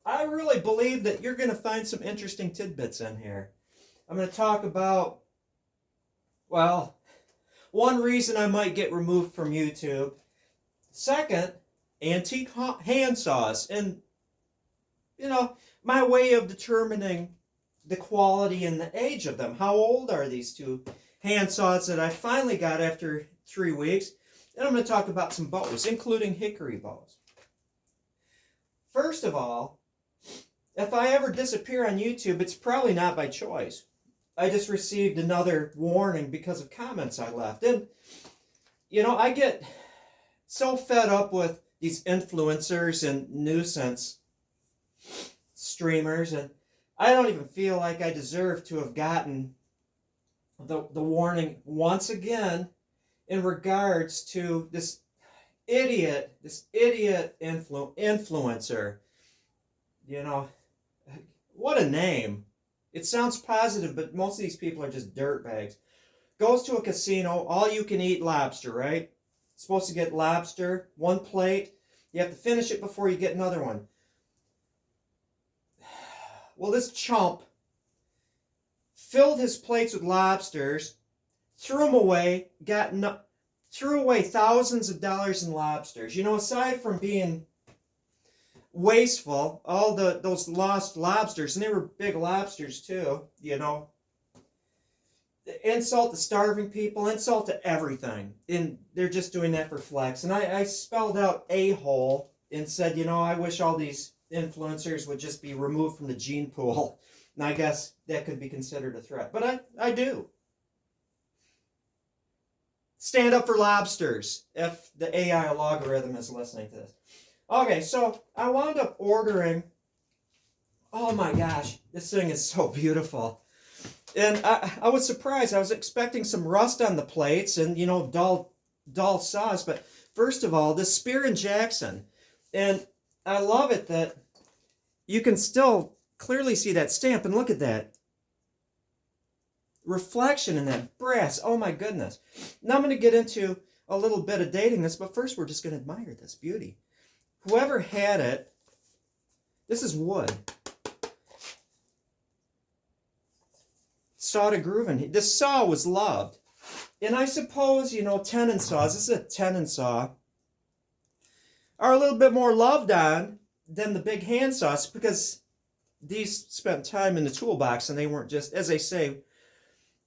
I really believe that you're going to find some interesting tidbits in here. I'm going to talk about, well, one reason I might get removed from YouTube. Second, antique hand saws. And, you know, my way of determining the quality and the age of them. How old are these two hand saws that I finally got after 3 weeks? And I'm going to talk about some bows, including hickory bows. First of all, if I ever disappear on YouTube, it's probably not by choice. I just received another warning because of comments I left. And, I get so fed up with these influencers and nuisance streamers, and I don't even feel like I deserve to have gotten the warning once again in regards to this idiot influencer. You know, what a name. It sounds positive, but most of these people are just dirtbags. Goes to a casino, all you can eat lobster, right? Supposed to get lobster, one plate. You have to finish it before you get another one. Well, this chump filled his plates with lobsters, threw them away, threw away thousands of dollars in lobsters. Aside from being wasteful, all those lost lobsters, and they were big lobsters too, insult to starving people, insult to everything, and they're just doing that for flex. And I spelled out a-hole and said, I wish all these influencers would just be removed from the gene pool. And I guess that could be considered a threat, but I do. Stand up for lobsters if the AI logarithm is listening to this. Okay, so I wound up ordering, oh my gosh, this thing is so beautiful. And I was surprised. I was expecting some rust on the plates and, dull saws. But first of all, this Spear and Jackson. And I love it that you can still clearly see that stamp. And look at that reflection in that brass. Oh my goodness. Now I'm going to get into a little bit of dating this. But first, we're just going to admire this beauty. Whoever had it, this is wood. Saw to grooving. This saw was loved. And I suppose, tenon saws, this is a tenon saw, are a little bit more loved on than the big hand saws because these spent time in the toolbox and they weren't just, as they say,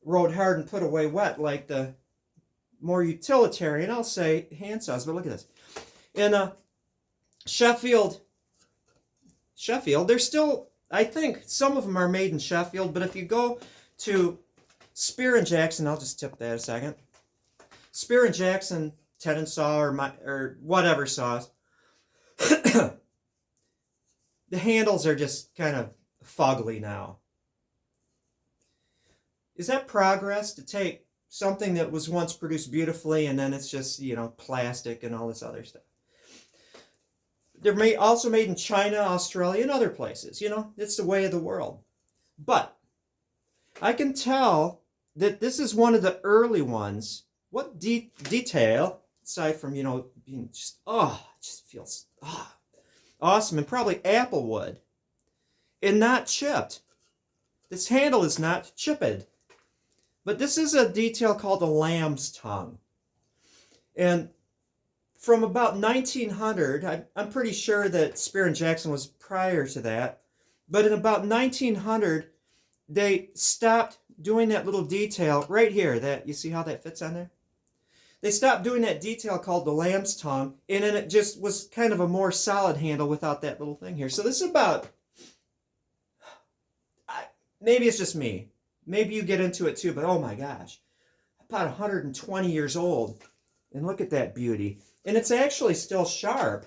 rode hard and put away wet like the more utilitarian, I'll say, hand saws. But look at this. In Sheffield, there's still, I think some of them are made in Sheffield, but if you go to Spear and Jackson, I'll just tip that a second. Spear and Jackson tenon saw or whatever saws. The handles are just kind of fugly now. Is that progress to take something that was once produced beautifully and then it's just, plastic and all this other stuff? They're also made in China, Australia, and other places. It's the way of the world. But I can tell that this is one of the early ones. What detail, aside from, being just, it just feels awesome. And probably apple wood. And not chipped. This handle is not chipped. But this is a detail called a lamb's tongue. And from about 1900, I'm pretty sure that Spear and Jackson was prior to that. But in about 1900, they stopped doing that little detail right here. That, you see how that fits on there? They stopped doing that detail called the lamb's tongue, and then it just was kind of a more solid handle without that little thing here. So this is about, maybe it's just me. Maybe you get into it too, but oh my gosh. About 120 years old. And look at that beauty. And it's actually still sharp.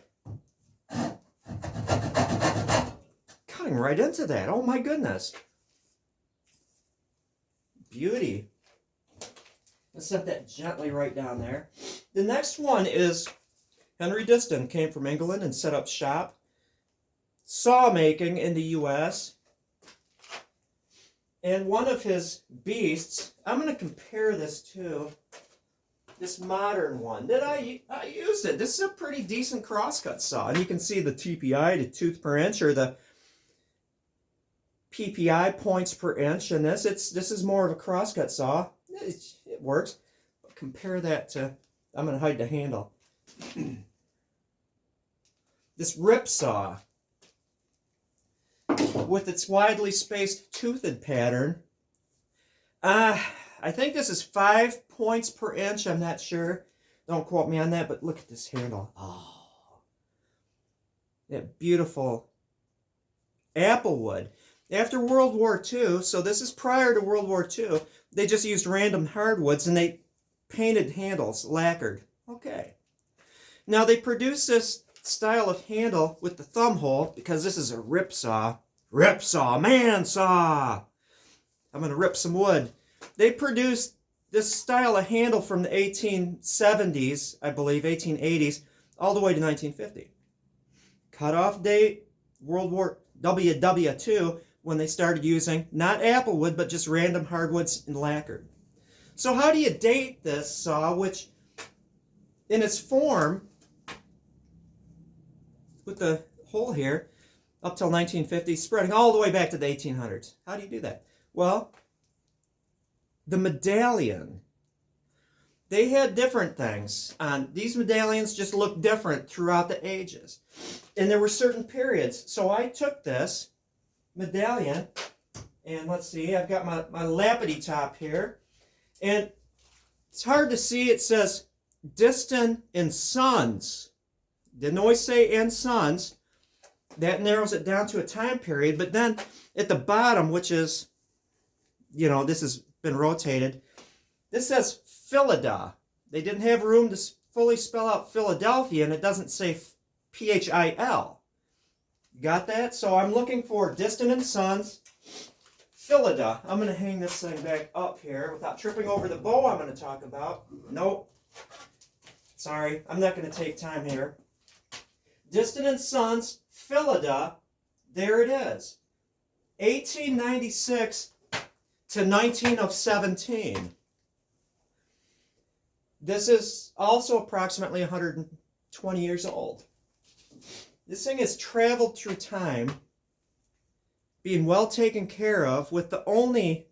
Cutting right into that. Oh my goodness. Beauty. Let's set that gently right down there. The next one is Henry Diston. Came from England and set up shop. Saw making in the U.S. And one of his beasts, I'm going to compare this to this modern one that I used it. This is a pretty decent crosscut saw. And you can see the TPI, the tooth per inch, or the PPI, points per inch, in this. This is more of a crosscut saw. It works. But compare that to, I'm going to hide the handle. This rip saw with its widely spaced toothed pattern. I think this is 5 points per inch. I'm not sure. Don't quote me on that, but look at this handle. Oh, that beautiful apple wood. After World War II, so this is prior to World War II, they just used random hardwoods and they painted handles, lacquered. Okay. Now they produced this style of handle with the thumb hole because this is a rip saw. Rip saw, man saw. I'm going to rip some wood. They produced this style of handle from the 1870s, I believe, 1880s, all the way to 1950. Cutoff date, World War WW2, when they started using not applewood, but just random hardwoods and lacquered. So how do you date this saw, which in its form, with the hole here, up till 1950, spreading all the way back to the 1800s? How do you do that? Well, the medallion. They had different things. These medallions just look different throughout the ages. And there were certain periods. So I took this medallion, and let's see, I've got my lappity top here. And it's hard to see, it says Diston and Sons. Didn't always say and Sons. That narrows it down to a time period. But then at the bottom, which is, you know, this has been rotated, this says Philida. They didn't have room to fully spell out Philadelphia, and it doesn't say Phil. Got that? So I'm looking for Diston and Sons, Philida. I'm going to hang this thing back up here without tripping over the bow I'm going to talk about. Nope. Sorry, I'm not going to take time here. Diston and Sons, Philida. There it is. 1896 to 1917. This is also approximately 120 years old. This thing has traveled through time, being well taken care of, with the only,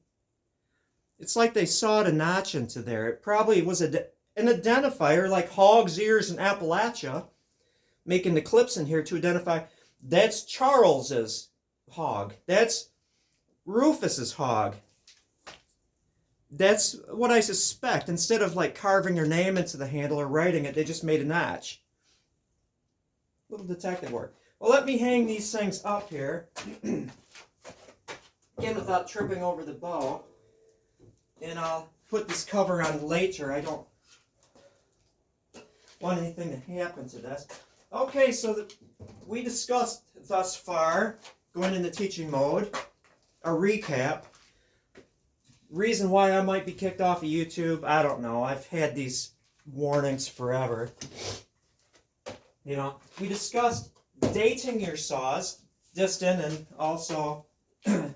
it's like they sawed a notch into there. It probably was an identifier like hog's ears in Appalachia, making the clips in here to identify that's Charles's hog. That's Rufus's hog. That's what I suspect. Instead of like carving their name into the handle or writing it, they just made a notch. Little detective work. Well, let me hang these things up here. Again, without tripping over the bow. And I'll put this cover on later. I don't want anything to happen to this. Okay, so we discussed thus far, going into teaching mode, a recap. Reason why I might be kicked off of YouTube, I don't know. I've had these warnings forever. You know, we discussed dating your saws, Diston, and also the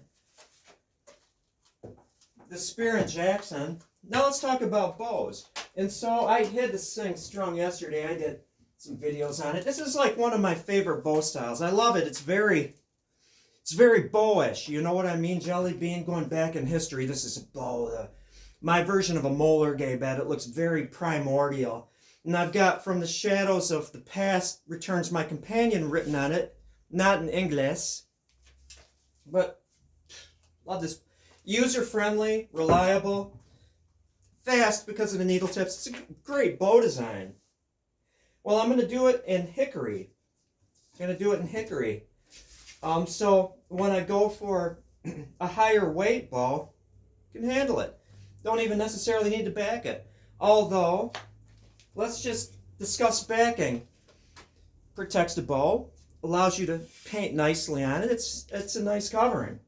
Spear and Jackson. Now let's talk about bows. And so I had this thing strung yesterday. I did some videos on it. This is like one of my favorite bow styles. I love it. It's very bowish. You know what I mean? Jelly Bean, going back in history, this is a bow. My version of a molar gay bed. It looks very primordial. And I've got From the Shadows of the Past Returns My Companion written on it. Not in English. But love this. User-friendly, reliable, fast because of the needle tips. It's a great bow design. Well, I'm going to do it in hickory. So when I go for a higher weight bow, you can handle it. Don't even necessarily need to back it. Although, let's just discuss backing. Protects the bow, allows you to paint nicely on it. It's a nice covering.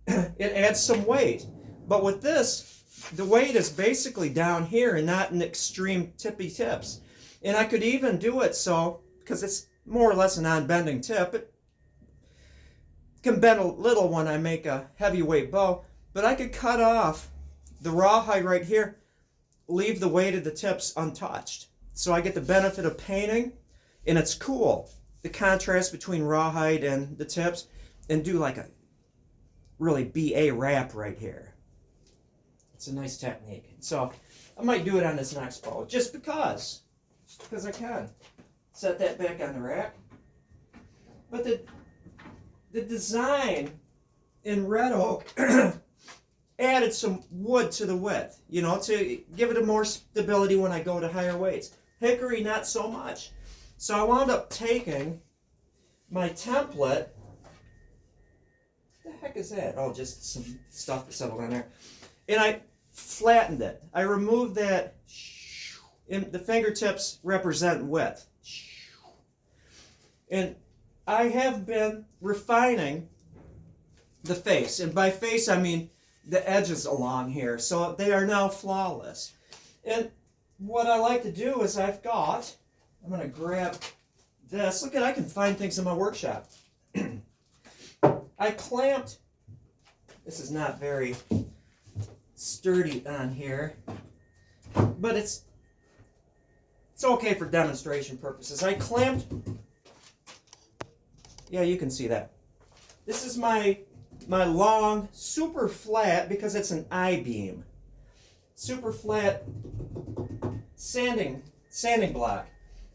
It adds some weight. But with this, the weight is basically down here and not in extreme tippy tips. And I could even do it so, because it's more or less a non-bending tip, it can bend a little when I make a heavyweight bow, but I could cut off the rawhide right here, leave the weight of the tips untouched. So I get the benefit of painting, and it's cool, the contrast between rawhide and the tips, and do like really be a wrap right here. It's a nice technique. So I might do it on this next bow, just because I can. Set that back on the rack. But the design in red oak added some wood to the width, you know, to give it a more stability when I go to higher weights. Hickory, not so much. So I wound up taking my template. What the heck is that? Oh, just some stuff that settled on there. And I flattened it. I removed that. And the fingertips represent width. And I have been refining the face. And by face, I mean the edges along here. So they are now flawless. And what I like to do is I'm going to grab this. Look at, I can find things in my workshop. I clamped, this is not very sturdy on here, but it's okay for demonstration purposes. I clamped, yeah, you can see that. This is my long, super flat, because it's an I-beam, super flat sanding block.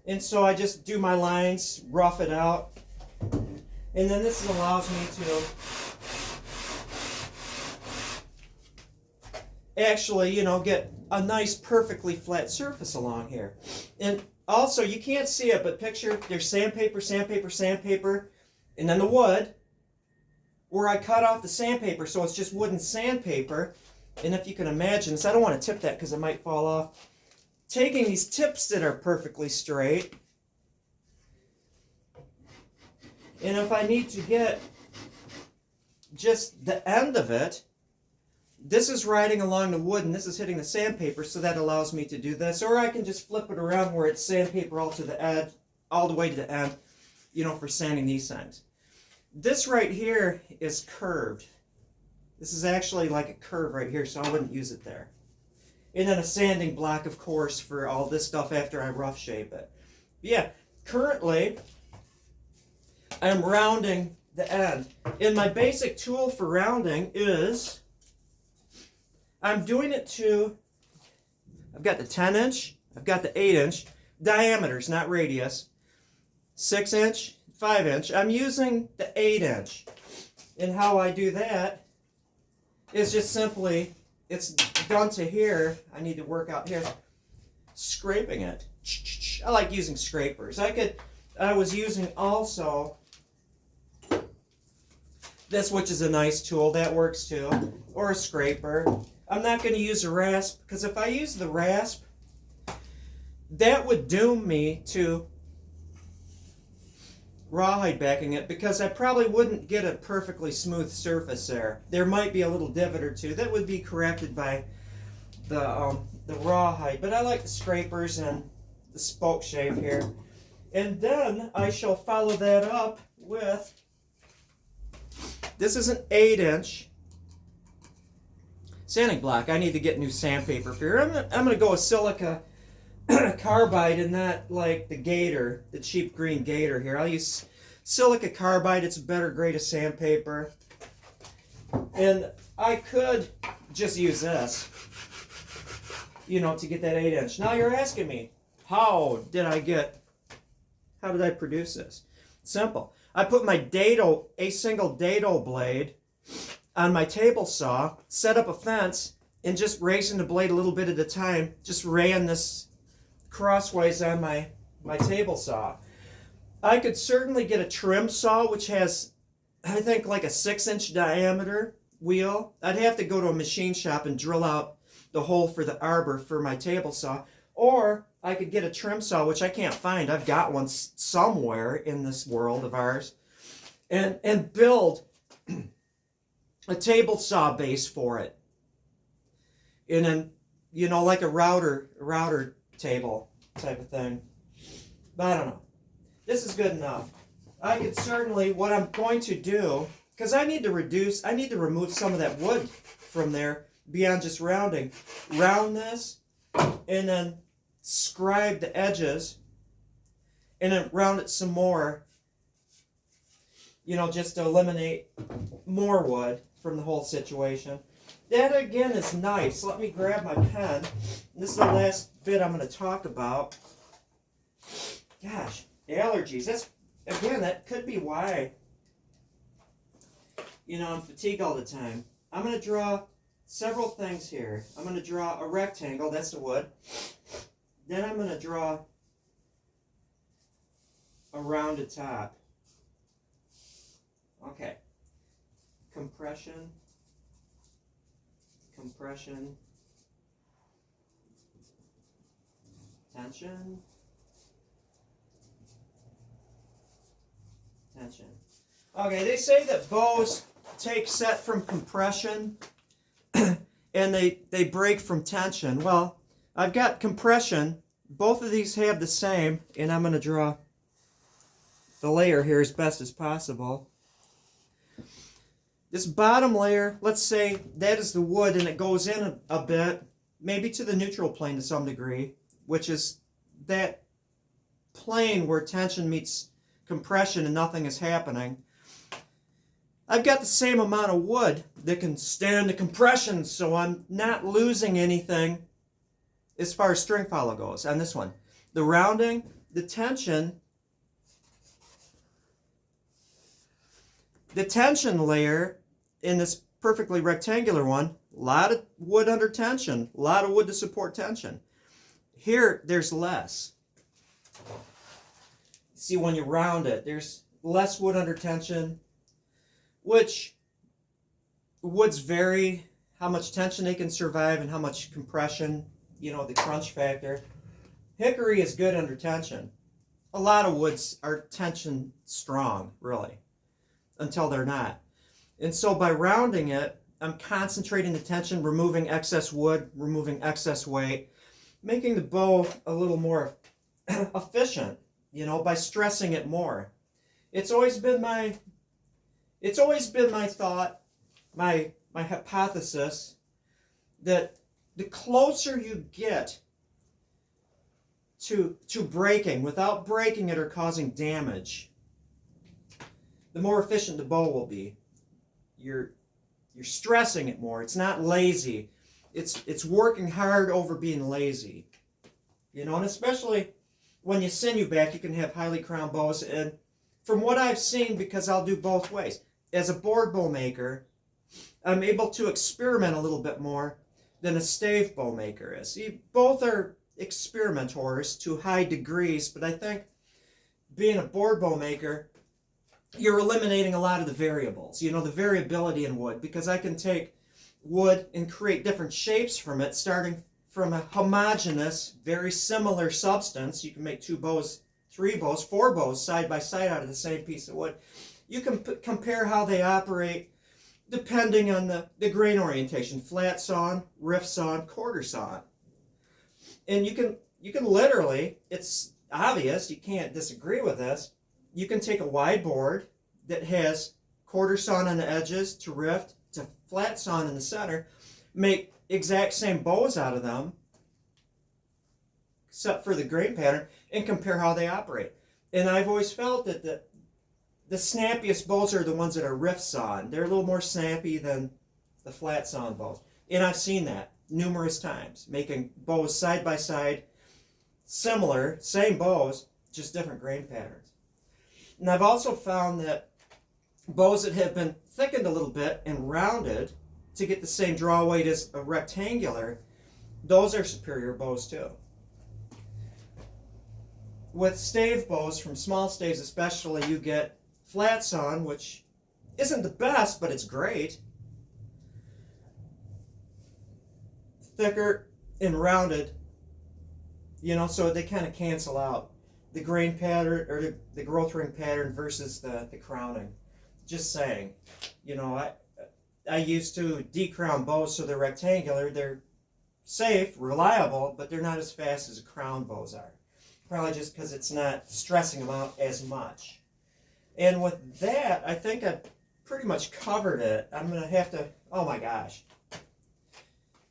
And so I just do my lines, rough it out, and then this allows me to actually, you know, get a nice perfectly flat surface along here. And also, you can't see it, but picture there's sandpaper, sandpaper, sandpaper, and then the wood, where I cut off the sandpaper, so it's just wooden sandpaper. And if you can imagine, so I don't want to tip that because it might fall off. Taking these tips that are perfectly straight, and if I need to get just the end of it, this is riding along the wood and this is hitting the sandpaper, so that allows me to do this. Or I can just flip it around where it's sandpaper all to the edge, all the way to the end, you know, for sanding these things. This right here is curved. This is actually like a curve right here, so I wouldn't use it there. And then a sanding block, of course, for all this stuff after I rough shape it. But yeah, currently, I'm rounding the end. And my basic tool for rounding is, I'm doing it to, I've got the 10-inch, I've got the 8-inch, diameters, not radius, 6-inch, 5-inch. I'm using the 8-inch. And how I do that is just simply, it's done to here, I need to work out here, scraping it. I like using scrapers. I was using also this, which is a nice tool, that works too, or a scraper. I'm not going to use a rasp, because if I use the rasp, that would doom me to rawhide backing it, because I probably wouldn't get a perfectly smooth surface there. There might be a little divot or two that would be corrected by the rawhide, but I like the scrapers and the spoke shave here. And then I shall follow that up with, this is an 8-inch sanding block. I need to get new sandpaper for here. I'm going to go with silica carbide, and not like the Gator, the cheap green Gator here. I'll use silica carbide. It's a better grade of sandpaper. And I could just use this, you know, to get that 8-inch. Now you're asking me, how did I produce this? Simple. I put my dado, a single dado blade, on my table saw, set up a fence, and just raising the blade a little bit at a time, just ran this crosswise on my table saw. I could certainly get a trim saw, which has, I think, like a 6-inch diameter wheel. I'd have to go to a machine shop and drill out the hole for the arbor for my table saw. Or I could get a trim saw, which I can't find. I've got one somewhere in this world of ours. And build a table saw base for it. And then, you know, like a router table type of thing. But I don't know. This is good enough. I could certainly, what I'm going to do, because I need to remove some of that wood from there beyond just rounding. Round this, and then scribe the edges, and then round it some more. just to eliminate more wood from the whole situation. That again is nice. Let me grab my pen. This is the last bit I'm going to talk about. Gosh, allergies. That could be why, I'm fatigued all the time. I'm going to draw several things here. I'm going to draw a rectangle. That's the wood. Then I'm going to draw a rounded top. Okay. Compression. Tension. Okay, they say that bows take set from compression and they break from tension. Well, I've got compression. Both of these have the same, and I'm going to draw the layer here as best as possible. This bottom layer, let's say that is the wood and it goes in a bit, maybe to the neutral plane to some degree, which is that plane where tension meets compression and nothing is happening. I've got the same amount of wood that can stand the compression, so I'm not losing anything as far as string follow goes on this one. The rounding, the tension layer in this perfectly rectangular one, a lot of wood under tension, a lot of wood to support tension. Here, there's less. See, when you round it, there's less wood under tension, which woods vary how much tension they can survive and how much compression, the crunch factor. Hickory is good under tension. A lot of woods are tension strong, really, until they're not. And so by rounding it, I'm concentrating the tension, removing excess wood, removing excess weight, making the bow a little more efficient, by stressing it more. It's always been my thought, my hypothesis, that the closer you get to breaking without breaking it or causing damage, the more efficient the bow will be. You're stressing it more. It's not lazy. It's working hard over being lazy. And especially when you sinew back, you can have highly crowned bows. And from what I've seen, because I'll do both ways, as a board bow maker, I'm able to experiment a little bit more than a stave bow maker is. Both are experimentors to high degrees, but I think being a board bow maker, you're eliminating a lot of the variables, the variability in wood, because I can take wood and create different shapes from it, starting from a homogeneous, very similar substance. You can make 2 bows, 3 bows, 4 bows side by side out of the same piece of wood. You can compare how they operate depending on the grain orientation, flat sawn, rift sawn, quarter sawn. And you can literally, it's obvious, you can't disagree with this, you can take a wide board that has quarter sawn on the edges to rift to flat sawn in the center, make exact same bows out of them, except for the grain pattern, and compare how they operate. And I've always felt that the snappiest bows are the ones that are rift sawn. They're a little more snappy than the flat sawn bows. And I've seen that numerous times, making bows side by side, similar, same bows, just different grain patterns. And I've also found that bows that have been thickened a little bit and rounded to get the same draw weight as a rectangular, those are superior bows too. With stave bows, from small staves especially, you get flat sawn, which isn't the best, but it's great. Thicker and rounded, so they kind of cancel out the grain pattern or the growth ring pattern versus the crowning. Just saying, I used to decrown bows, so they're rectangular. They're safe, reliable, but they're not as fast as crown bows are. Probably just because it's not stressing them out as much. And with that, I think I've pretty much covered it. I'm going to have to, oh my gosh.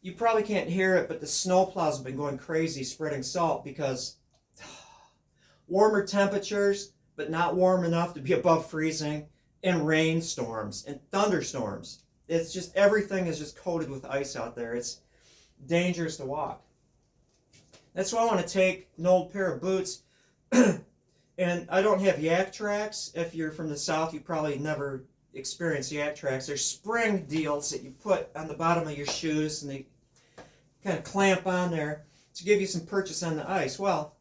You probably can't hear it, but the snowplows have been going crazy spreading salt because warmer temperatures, but not warm enough to be above freezing. and rainstorms and thunderstorms. It's just, everything is just coated with ice out there. It's dangerous to walk. That's why I want to take an old pair of boots. And I don't have yak tracks. If you're from the south, you probably never experienced yak tracks. They're spring deals that you put on the bottom of your shoes, and they kind of clamp on there to give you some purchase on the ice. Well,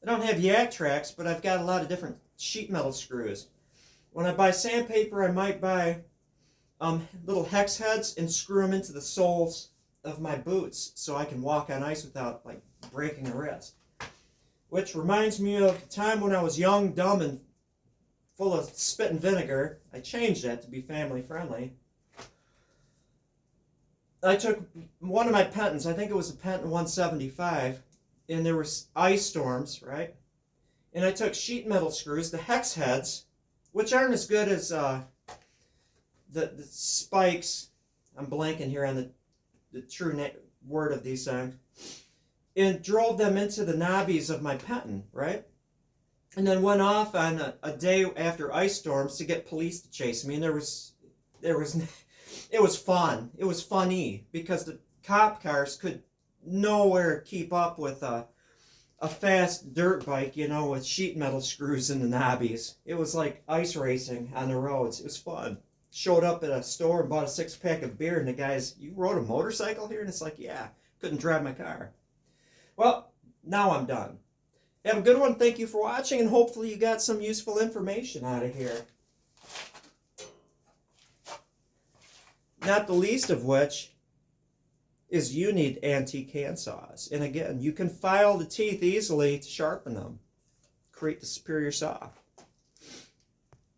I don't have yak tracks, but I've got a lot of different sheet metal screws. When I buy sandpaper, I might buy little hex heads and screw them into the soles of my boots so I can walk on ice without like breaking a wrist. Which reminds me of the time when I was young, dumb, and full of spit and vinegar. I changed that to be family friendly. I took one of my Pentons, I think it was a Penton 175, and there was ice storms, right? And I took sheet metal screws, the hex heads, which aren't as good as the spikes. I'm blanking here on the true word of these things. And drove them into the knobbies of my Penton, right? And then went off on a day after ice storms to get police to chase me. And it was fun. It was funny because the cop cars could nowhere keep up with a fast dirt bike, you know, with sheet metal screws in the knobbies. It was like ice racing on the roads. It was fun. Showed up at a store and bought a 6-pack of beer, and the guy's, "You rode a motorcycle here?" And it's like, yeah, couldn't drive my car. Well, now I'm done. Have a good one. Thank you for watching, and hopefully you got some useful information out of here. Not the least of which is you need antique handsaws. And again, you can file the teeth easily to sharpen them. Create the superior saw.